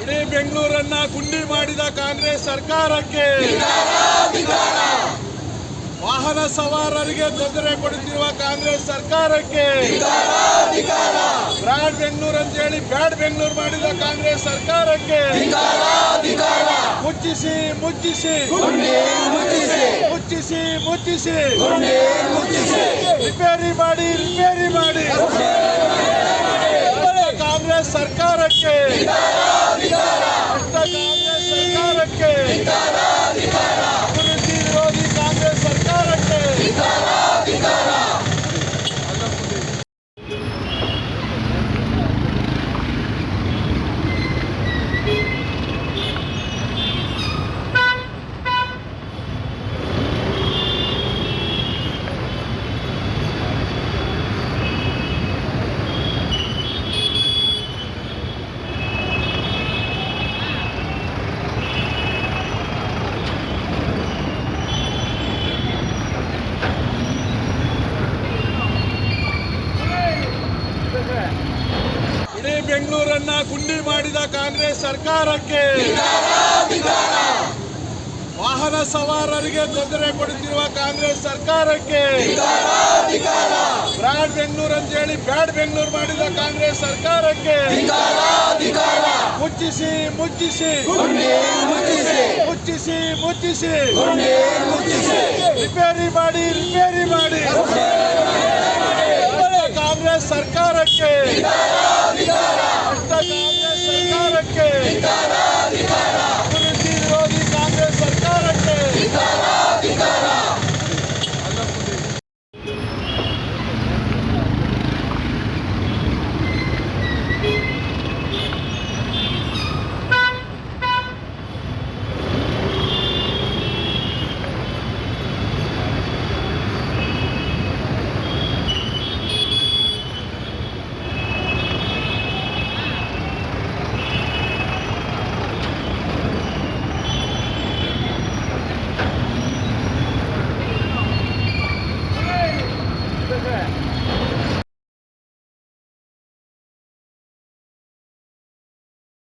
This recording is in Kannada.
ಇಡೀ ಬೆಂಗಳೂರನ್ನ ಗುಂಡಿ ಮಾಡಿದ ಕಾಂಗ್ರೆಸ್ ಸರ್ಕಾರಕ್ಕೆ, ವಾಹನ ಸವಾರರಿಗೆ ತೊಂದರೆ ಕೊಡುತ್ತಿರುವ ಕಾಂಗ್ರೆಸ್ ಸರ್ಕಾರಕ್ಕೆ, ಬ್ರಾಡ್ ಬೆಂಗಳೂರು ಅಂತ ಹೇಳಿ ಬ್ಯಾಡ್ ಬೆಂಗಳೂರು ಮಾಡಿದ ಕಾಂಗ್ರೆಸ್ ಸರ್ಕಾರಕ್ಕೆ ಮುಚ್ಚಿಸಿ ಮುಚ್ಚಿಸಿ ಮುಚ್ಚಿಸಿ ಮುಚ್ಚಿಸಿ ರಿಪೇರಿ ಮಾಡಿ ಕಾಂಗ್ರೆಸ್ ಸರ್ಕಾರಕ್ಕೆ, ಕಾಂಗ್ರೆಸ್ ಸರ್ಕಾರಕ್ಕೆ, ಅಭಿವೃದ್ಧಿ ವಿರೋಧಿ ಕಾಂಗ್ರೆಸ್ ಸರ್ಕಾರಕ್ಕೆ ಇಡೀ ಬೆಂಗಳೂರನ್ನ ಗುಂಡಿ ಮಾಡಿದ ಕಾಂಗ್ರೆಸ್ ಸರ್ಕಾರಕ್ಕೆ, ವಾಹನ ಸವಾರರಿಗೆ ತೊಂದರೆ ಕೊಡುತ್ತಿರುವ ಕಾಂಗ್ರೆಸ್ ಸರ್ಕಾರಕ್ಕೆ, ಬ್ರಾಡ್ ಬೆಂಗಳೂರು ಅಂತ ಹೇಳಿ ಬ್ಯಾಡ್ ಬೆಂಗಳೂರು ಮಾಡಿದ ಕಾಂಗ್ರೆಸ್ ಸರ್ಕಾರಕ್ಕೆ ಮುಚ್ಚಿಸಿ ಮುಚ್ಚಿಸಿ ಮುಚ್ಚಿಸಿ ಮುಚ್ಚಿಸಿ ರಿಪೇರಿ ಮಾಡಿ ಕಾಂಗ್ರೆಸ್ ಸರ್ಕಾರಕ್ಕೆ, ಕಾಂಗ್ರೆಸ್